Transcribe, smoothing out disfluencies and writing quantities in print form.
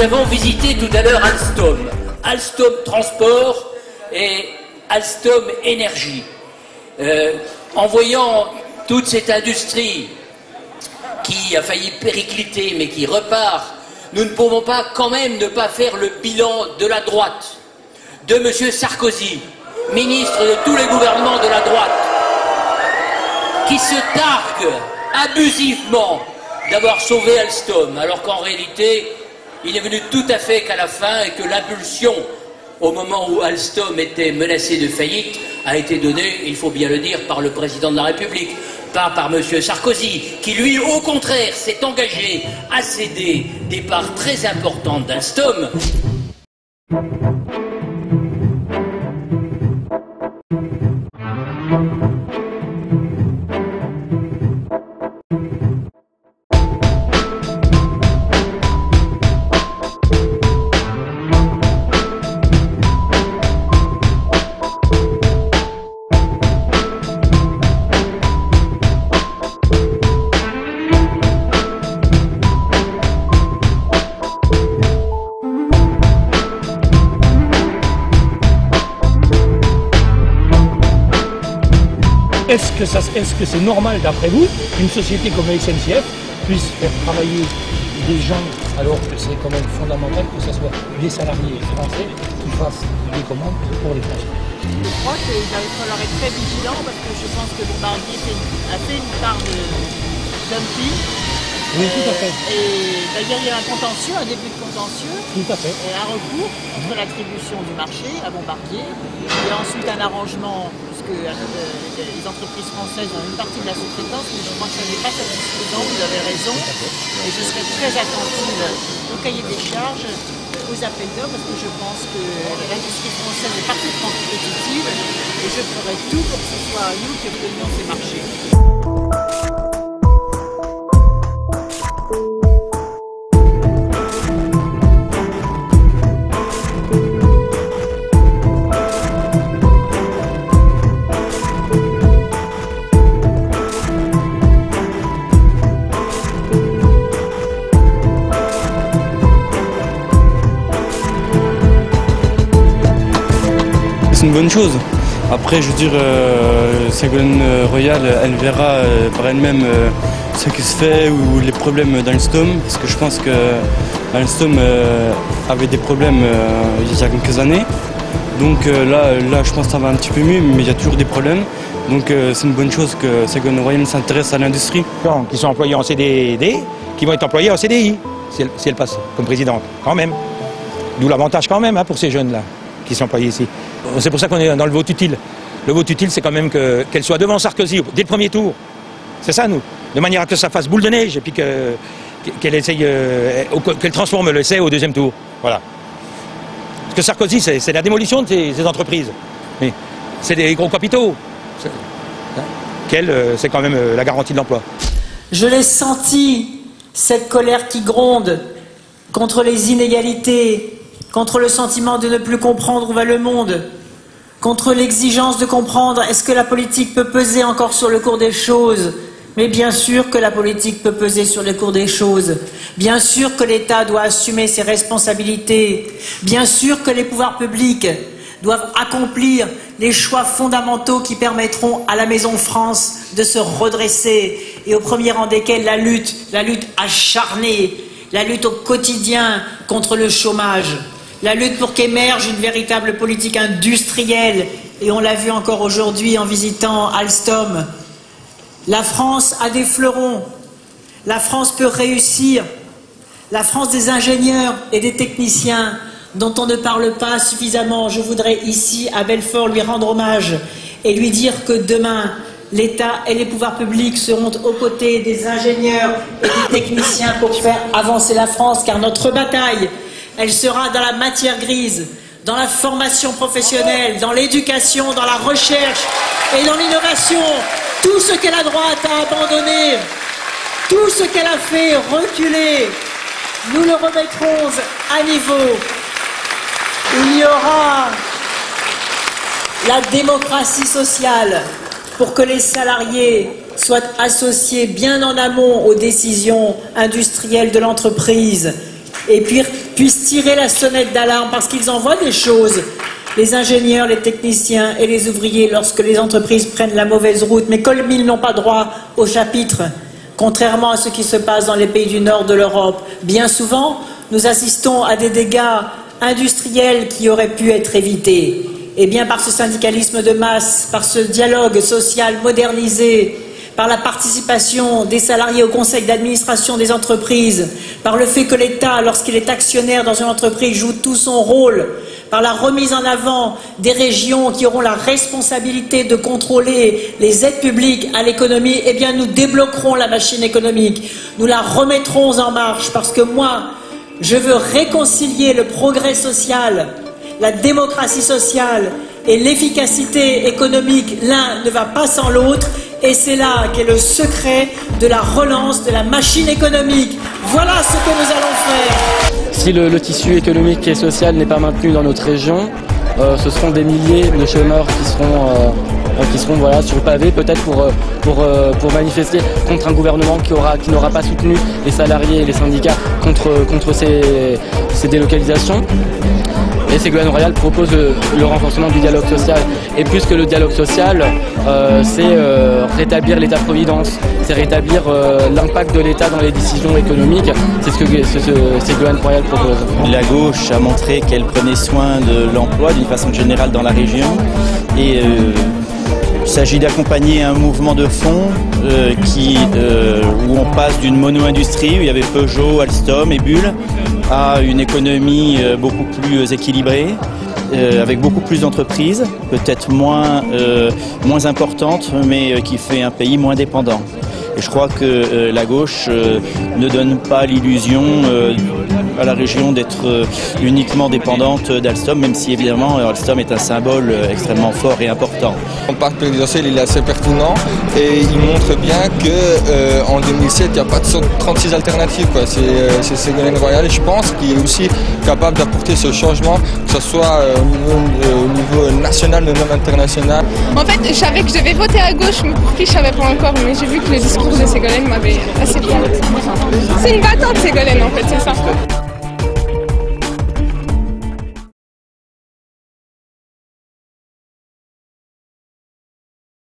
avons visité tout à l'heure Alstom, Alstom Transport et Alstom Énergie. En voyant toute cette industrie qui a failli péricliter mais qui repart, nous ne pouvons pas quand même ne pas faire le bilan de la droite, de M. Sarkozy, ministre de tous les gouvernements de la droite, qui se targue abusivement d'avoir sauvé Alstom, alors qu'en réalité, il est venu tout à fait qu'à la fin et que l'impulsion, au moment où Alstom était menacé de faillite, a été donnée, il faut bien le dire, par le président de la République, pas par M. Sarkozy, qui lui, au contraire, s'est engagé à céder des parts très importantes d'Alstom. Est-ce que c'est normal, d'après vous, qu'une société comme la SNCF puisse faire travailler des gens alors que c'est quand même fondamental que ce soit les salariés français qui fassent les commandes pour les Français? Je crois qu'il va falloir être très vigilant parce que je pense que Bombardier a fait une part de dumping. Oui, tout à fait. Et d'ailleurs, il y a un contentieux, un début de contentieux. Tout à fait. Et un recours contre l'attribution du marché à Bombardier. Et ensuite un arrangement, puisque les entreprises françaises ont une partie de la sous-traitance, mais je crois que ça n'est pas satisfaisant, vous avez raison. Et je serai très attentive au cahier des charges, aux appels d'offres, parce que je pense que l'industrie française est parfaitement compétitive. Et je ferai tout pour que ce soit nous qui obtenions ces marchés. C'est une bonne chose. Après, je veux dire, Ségolène Royal, elle verra par elle-même ce qui se fait ou les problèmes d'Alstom, parce que je pense que Alstom avait des problèmes il y a quelques années. Donc là, je pense que ça va un petit peu mieux, mais il y a toujours des problèmes. Donc c'est une bonne chose que Ségolène Royal s'intéresse à l'industrie. Qui sont employés en CDD, qui vont être employés en CDI, si elle passe comme présidente, quand même. D'où l'avantage quand même pour ces jeunes-là qui sont employés ici. C'est pour ça qu'on est dans le vote utile. Le vote utile, c'est quand même qu'elle soit devant Sarkozy dès le premier tour. C'est ça, nous. De manière à que ça fasse boule de neige et puis qu'elle essaye, qu'elle transforme l'essai au deuxième tour. Voilà. Parce que Sarkozy, c'est la démolition de ces entreprises. C'est des gros capitaux. Qu'elle, c'est quand même la garantie de l'emploi. Je l'ai senti, cette colère qui gronde contre les inégalités, contre le sentiment de ne plus comprendre où va le monde, contre l'exigence de comprendre est-ce que la politique peut peser encore sur le cours des choses. Mais bien sûr que la politique peut peser sur le cours des choses. Bien sûr que l'État doit assumer ses responsabilités. Bien sûr que les pouvoirs publics doivent accomplir les choix fondamentaux qui permettront à la Maison France de se redresser, et au premier rang desquels la lutte acharnée, la lutte au quotidien contre le chômage, la lutte pour qu'émerge une véritable politique industrielle, et on l'a vu encore aujourd'hui en visitant Alstom. La France a des fleurons, la France peut réussir, la France des ingénieurs et des techniciens dont on ne parle pas suffisamment. Je voudrais ici, à Belfort, lui rendre hommage et lui dire que demain, l'État et les pouvoirs publics seront aux côtés des ingénieurs et des techniciens pour faire avancer la France, car notre bataille, elle sera dans la matière grise, dans la formation professionnelle, dans l'éducation, dans la recherche et dans l'innovation. Tout ce que la droite a abandonné, tout ce qu'elle a fait reculer, nous le remettrons à niveau. Il y aura la démocratie sociale pour que les salariés soient associés bien en amont aux décisions industrielles de l'entreprise et puis puissent tirer la sonnette d'alarme parce qu'ils en voient des choses. Les ingénieurs, les techniciens et les ouvriers lorsque les entreprises prennent la mauvaise route. Mais comme ils n'ont pas droit au chapitre, contrairement à ce qui se passe dans les pays du nord de l'Europe, bien souvent, nous assistons à des dégâts industriels qui auraient pu être évités. Et bien par ce syndicalisme de masse, par ce dialogue social modernisé, par la participation des salariés au conseil d'administration des entreprises, par le fait que l'État, lorsqu'il est actionnaire dans une entreprise, joue tout son rôle, par la remise en avant des régions qui auront la responsabilité de contrôler les aides publiques à l'économie, eh bien nous débloquerons la machine économique, nous la remettrons en marche, parce que moi, je veux réconcilier le progrès social, la démocratie sociale et l'efficacité économique. L'un ne va pas sans l'autre, et c'est là qu'est le secret de la relance de la machine économique. Voilà ce que nous allons faire. Si le tissu économique et social n'est pas maintenu dans notre région, ce seront des milliers de chômeurs qui seront voilà, sur le pavé, peut-être pour manifester contre un gouvernement qui n'aura pas soutenu les salariés et les syndicats contre ces délocalisations. Et Ségolène Royal propose le renforcement du dialogue social. Et plus que le dialogue social, c'est rétablir l'État-providence, c'est rétablir l'impact de l'État dans les décisions économiques. C'est ce que Ségolène Royal propose. La gauche a montré qu'elle prenait soin de l'emploi d'une façon générale dans la région. Et il s'agit d'accompagner un mouvement de fond où on passe d'une mono-industrie, où il y avait Peugeot, Alstom et Bull, à une économie beaucoup plus équilibrée, avec beaucoup plus d'entreprises, peut-être moins importantes, mais qui fait un pays moins dépendant. Et je crois que la gauche ne donne pas l'illusion à la région d'être uniquement dépendante d'Alstom, même si évidemment Alstom est un symbole extrêmement fort et important. Le parc présidentiel il est assez pertinent et il montre bien qu'en 2007 il n'y a pas de 36 alternatives. C'est Ségolène Royal, je pense, qui est aussi capable d'apporter ce changement, que ce soit au niveau national mais même international. En fait, je savais que je devais voter à gauche, mais pour qui je ne savais pas encore, mais j'ai vu que le discours de Ségolène m'avait assez bien. C'est une battante Ségolène en fait, c'est ça.